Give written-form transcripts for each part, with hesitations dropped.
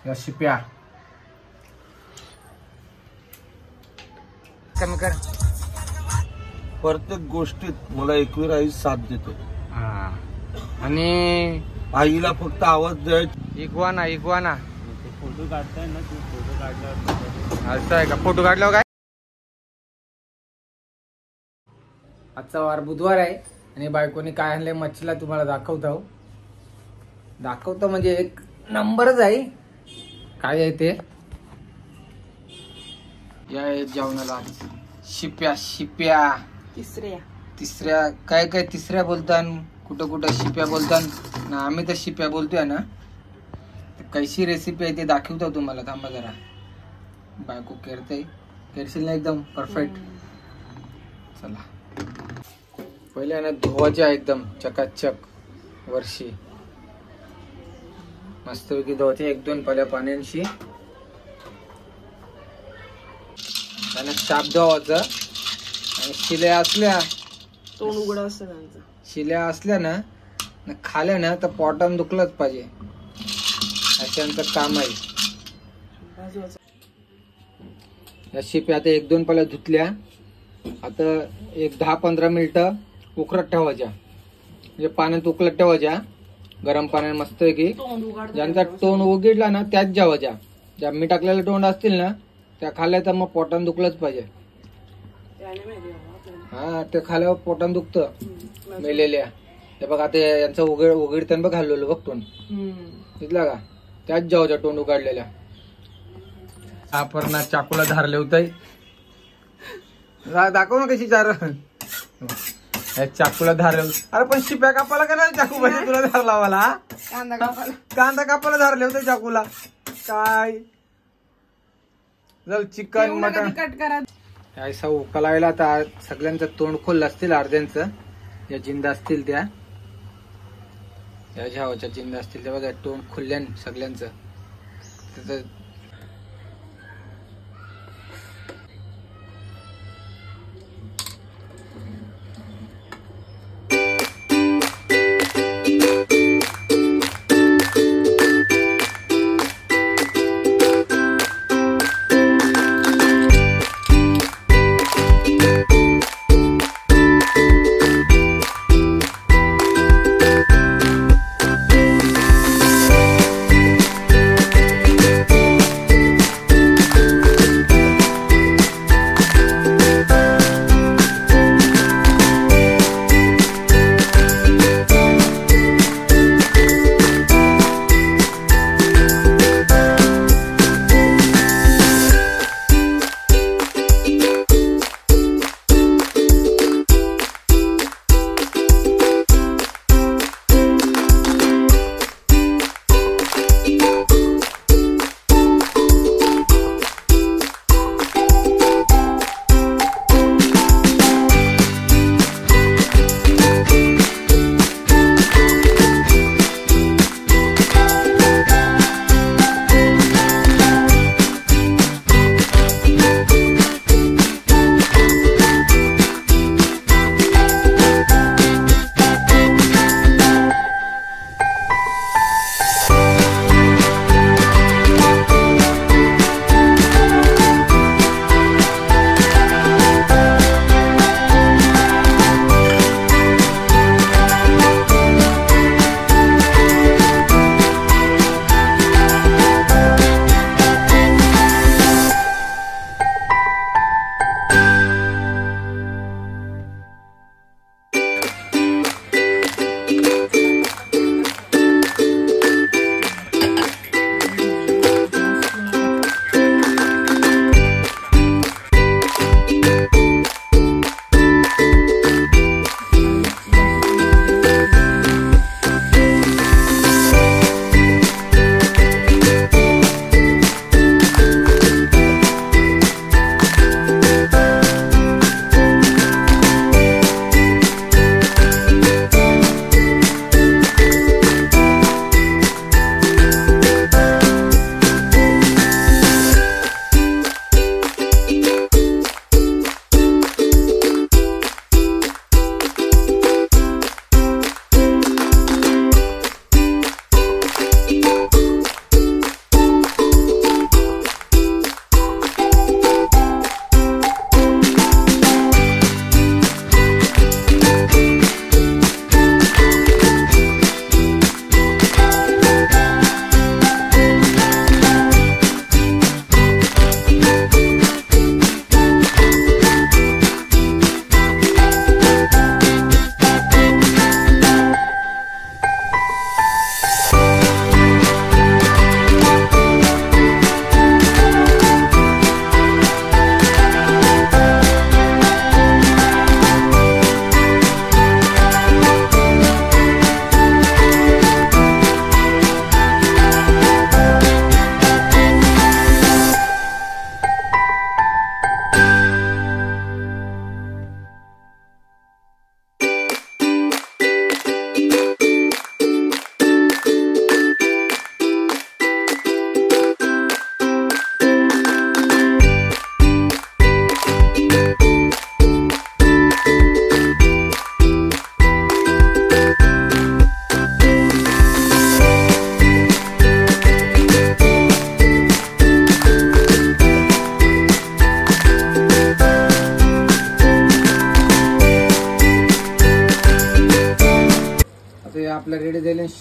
या शिप्या कमी कर. प्रत्येक गोष्टीत मला एकवीर आई साथ देते. आणि आईला फक्त आवाज द्यायचा. इग्वाना फोटो काढताय ना तू, फोटो काढल्यावर असं आहे का? फोटो काढल्यावर काय? आजचा वार बुधवार आहे आणि बायकोने काय आणलंय मच्छीला तुम्हाला दाखवतो म्हणजे एक नंबरच आहे. काय आहे ते? या जेवणाला शिप्या तिसऱ्या काय तिसऱ्या बोलतान, कुठं शिप्या बोलतान ना. आम्ही तर शिप्या बोलतोय ना. कैशी रेसिपी आहे ते दाखवतो तुम्हाला. थांबा जरा. बायको करशील ना एकदम परफेक्ट. चला पहिले ना धुवायच्या एकदम चकाचक वर्षी मस्तपैकी धुवायचे 1-2 पाल्या पाण्याशी. त्याला शाप धुवायचं. आणि शिल्या असल्या तोंड उघडं असतं त्यांचं. शिल्या असल्या ना खाल्या ना तर पोटान दुखलंच पाहिजे. अशांचं काम आहे. या शिप्या आता 1-2 पाल्या धुतल्या. आता एक 10-15 मिनिटं उकळत ठेवायच्या. म्हणजे पाण्यात उकळत ठेवायच्या गरम पाण्यात मस्त की. ज्यांचा तोंड उघडला ना त्याच जेवायच्या. ज्या मी टाकलेले तोंड असतील ना त्या खाल्ल्या तर मग पोटान दुखलंच पाहिजे. हा ते खाल्यावर पोटान दुखतं मेलेल्या. हे बघ आता यांचं उघडताना बघ हल्लो बघ तोंड दिसला का? त्याच जेवायच्या तोंड उघडलेल्या. आपण चाकूला धारले होते. दाखव ना कशी चार चाकूला धारले. अरे पण शिप्या कापाला का नाही चाकू पाहिजे तुला धारला मला? कांदा कापाला धारले होते चाकूला. काय जर चिकन मटन कट करा. ऐसा उकलायला तर सगळ्यांचं तोंड खोललं असतील. अर्ध्यांचं या जिंदा असतील त्या झावाच्या जिंदा असतील त्या बघा तोंड खुलल्यान सगळ्यांचं. त्याचं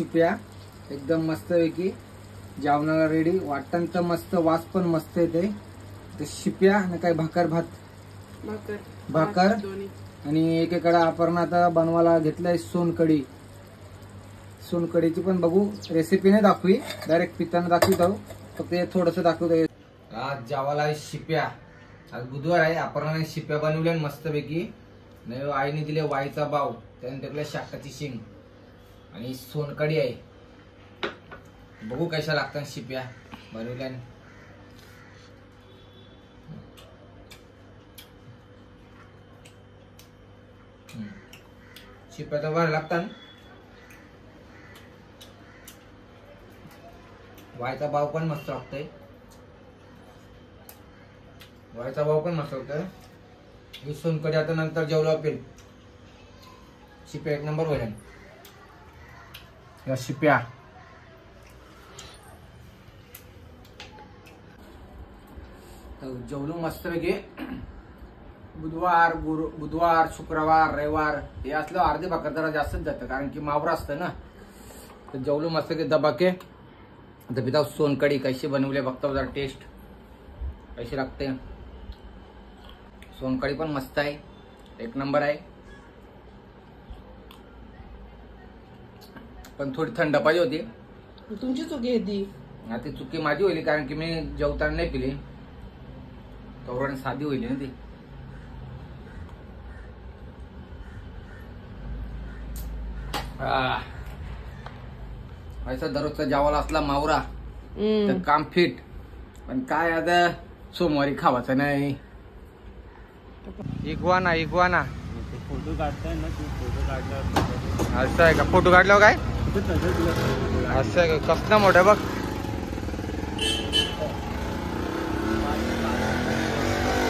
शिप्या एकदम मस्तपैकी जेवणाला रेडी. वाटण तर मस्त, वास पण मस्त येते. तर शिप्या आणि काय भाकर भाकर आणि एकेकडे आपण आता बनवायला घेतलंय सोनकढी. सोनकढीची पण बघू, रेसिपी नाही दाखवी, डायरेक्ट पिताना दाखवतो. फक्त हे थोडस दाखवतो. आज जेवायला आहे शिप्या. आज बुधवार आहे. आपण शिप्या बनवल्या मस्तपैकी. नाही आईने दिले वाईचा बाव, त्याने टाकले शाकाची शिंग आणि सोनकढी आहे. बघू कशा लागतात शिप्या बनवल्या. शिप्या तर बरं लागतात. वायचा भाव पण मस्त लागतोय. वायचा भाव पण मस्त लागतोय. ही सोनकढी आता नंतर जेवलो पेल. शिप्या एक नंबर होईल. या शिप्या जेवलो मस्तपैकी. बुधवार शुक्रवार रविवार हे असलं अर्धे भाकर जरा जास्तच जातं, कारण की मावरा असतं ना. तर जेवलो मस्तपैकी दबाके. पिता सोनकढी कशी बनवली बघतो जरा, टेस्ट कशी लागते. सोनकढी पण मस्त आहे, एक नंबर आहे. पण थोडी थंड पाहिजे होती. तुमची चुकी आहे ती. ती चुकी माझी होईल, कारण की मी जेवताना नाही पिली. तोरण साधी होईल ना ती. असं दररोजचा जेवायला असला मावरा तर काम फिट. पण काय आता सोमवारी खावायचं नाही. इग्वाना इग्वाना फोटो काढताय ना तू, फोटो काढल्यावर असं आहे का? फोटो काढल्यावर काय असं आहे का? कसला मोठा बघ.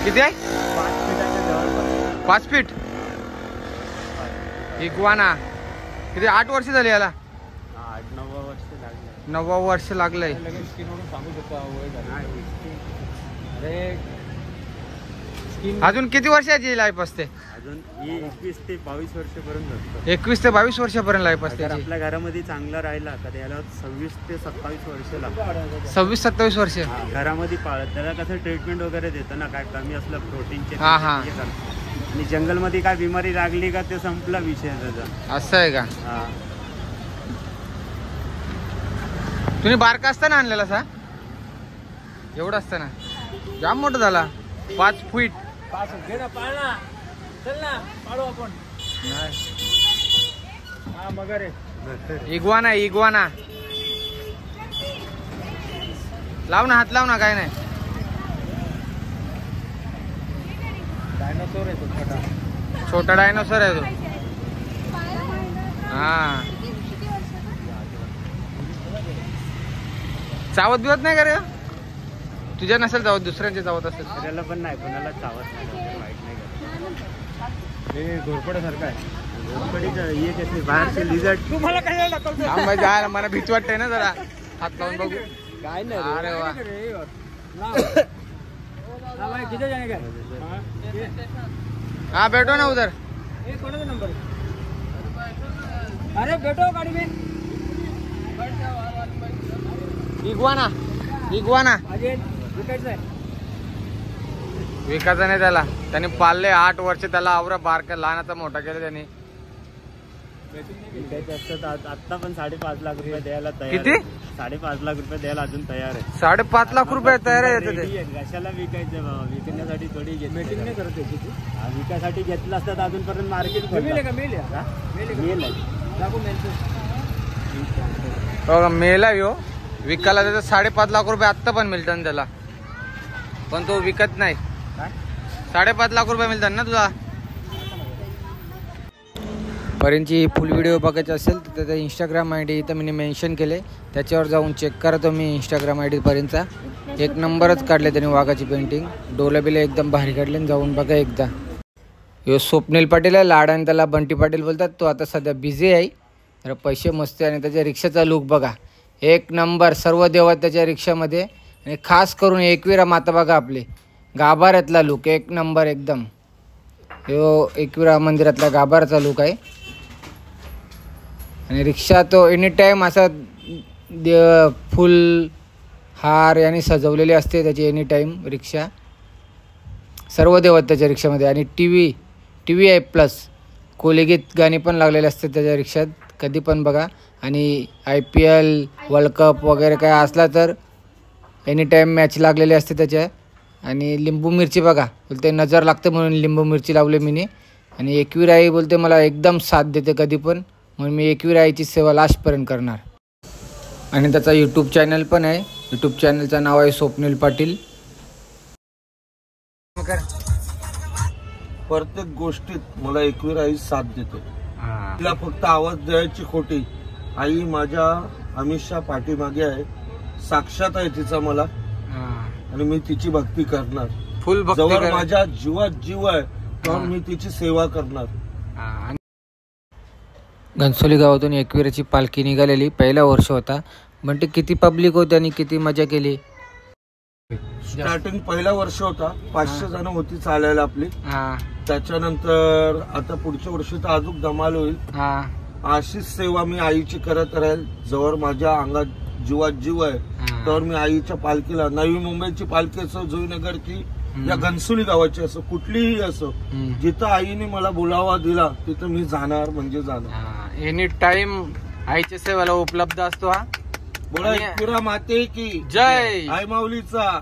किती आहे? 5 फीट. इग्वाना किती? 8 वर्ष झाली याला. 8-9 वर्ष लागले. 9 वर्ष लागलंय. लगेच स्किनवरून सांगू शकतो वय झालं. अजून किती वर्षाची लाईफ असते? अजून ही 21 ते 22 वर्षापर्यंत असतं. 21 ते 22 वर्षापर्यंत लाईफ असते. जर आपल्या घरामध्ये चांगला राहिला तर याला 26 ते 27 वर्ष लागतात. 26-27 वर्ष घरामध्ये पाळत. त्याला कसं ट्रीटमेंट वगैरे देतं ना, काय कमी असलं प्रोटीनचे. हा हा. आणि जंगलमध्ये काय बिमारी लागली का ते संपला विषय त्याचा. असं आहे का? हा. तुम्ही बारका असताना आणलेला सा? एवढं असताना? जाम मोठं झाला. 5 फीट. Iguana iguana. लाव ना, हात लाव ना, काय नाही. डायनोसॉर आहे तो, छोटा डायनोसॉर आहे तो. हा. चावत बिवत नाही का रे? तुझ्या नसेल चावत, दुसऱ्यांचे चावत असेल. त्याला पण नाही, कोणाला चावत नाही, वाईट नाही करत. हे घोरपड्यासारखं आहे. घोरपडीचं बाहेरचे लिझर्ड. तुम्हाला काय मला भीती वाटते ना जरा. हात लावून बघू. काय नाही. अरे वा. हाँ बैठो ना उधर. नंबर. अरे बैठो गाड़ी में. इग्वाना इग्वाना विकायचा नाही त्याला. त्याने पाळले 8 वर्ष. त्याला आवरा बारका लहानाचा मोठा केला त्याने. आता पण 5.5 लाख रुपये द्यायला तयार. किती? 5.5 लाख रुपये द्यायला अजून तयार आहे. 5.5 लाख रुपये तयार आहे ते. कशाला विकायचं बाबा? विकण्यासाठी थोडी मीटिंग नाही करत. विकायसाठी घेतलं असतात अजूनपर्यंत मार्केट मेला यो. विकायला त्याचा 5.5 लाख रुपये आत्ता पण मिळतात त्याला, पण तो विकत नाही. 5.5 लाख रुपये मिळतात ना तुला. पर्यंतची फुल व्हिडिओ बघायची असेल तर त्याचा इंस्टाग्राम आय डी इथं मी मेन्शन केले, त्याच्यावर जाऊन चेक करा तुम्ही. इंस्टाग्राम आय डी पर्यंतचा एक नंबरच काढले त्याने वाघाची पेंटिंग. डोला बिले एकदम भारी काढले. जाऊन बघा एकदा. यो स्वप्नील पाटील आहे, लाडाने त्याला बंटी पाटील बोलतात. तो आता सध्या बिझी आहे. तर पैसे मस्त. आणि त्याच्या रिक्षाचा लुक बघा, एक नंबर. सर्व देव त्याच्या रिक्षामध्ये. आणि खास करून एकविरा माता बघा आपले गाभाऱ्यातला लुक एक नंबर एकदम. यो एकविरा मंदिरातला गाभाराचा लुक आहे. आणि रिक्षा तो एनी टाईम असा फुल हार यांनी सजवलेली असते त्याची एनी टाईम रिक्षा. सर्व देवत त्याच्या रिक्षामध्ये. आणि टी व्ही आहे प्लस कोलीगीत गाणी पण लागलेली असते त्याच्या रिक्षात, कधी पण बघा. आणि IPL वर्ल्ड कप वगैरे काय असला तर एनी टाईम मॅच लागलेली असते त्याच्या. आणि लिंबू मिरची बघा, बोलते नजर लागते म्हणून लिंबू मिरची लावली मीने. आणि एकवीर आई बोलते मला एकदम साथ देते कधी पण, म्हणून मी एकवीर आईची सेवा लास्टपर्यंत करणार. आणि त्याचा यूट्यूब चॅनल पण आहे. यूट्यूब चॅनलचं नाव आहे स्वप्नील पाटील. प्रत्येक गोष्टीत मला एकवीर आई साथ देते. तिला फक्त आवाज द्यायची खोटी. आई माझ्या हमेशा पाठीमागे आहे, साक्षात आहे तिचा मला. आणि मी तिची भक्ती करणार. फुल जवळ माझ्या जीवात जीव आहे तेव्हा मी तिची सेवा करणार. घनसोली गावातून एकविराची पालखी निघालेली. पहिला वर्ष होता. म्हणते किती पब्लिक होती आणि किती मजा केली. स्टार्टिंग पहिला वर्ष होता, 500 जण होती चालायला आपली. त्याच्यानंतर आता पुढच्या वर्षी तर अजून धमाल होईल. अशीच सेवा मी आईची करत राहील. जवळ माझ्या अंगात जीवात जीव आहे तर मी आईच्या पालखीला, नवी मुंबईची पालखी असो, जुईनगरची या घनसोली गावाची असो, कुठलीही असो, जिथं आईने मला बोलावा दिला तिथं मी जाणार म्हणजे जाणार. एनी टाइम आईच्या सेवेला उपलब्ध असतो. हा बोला एकविरा माते की जय. आई माऊलीचा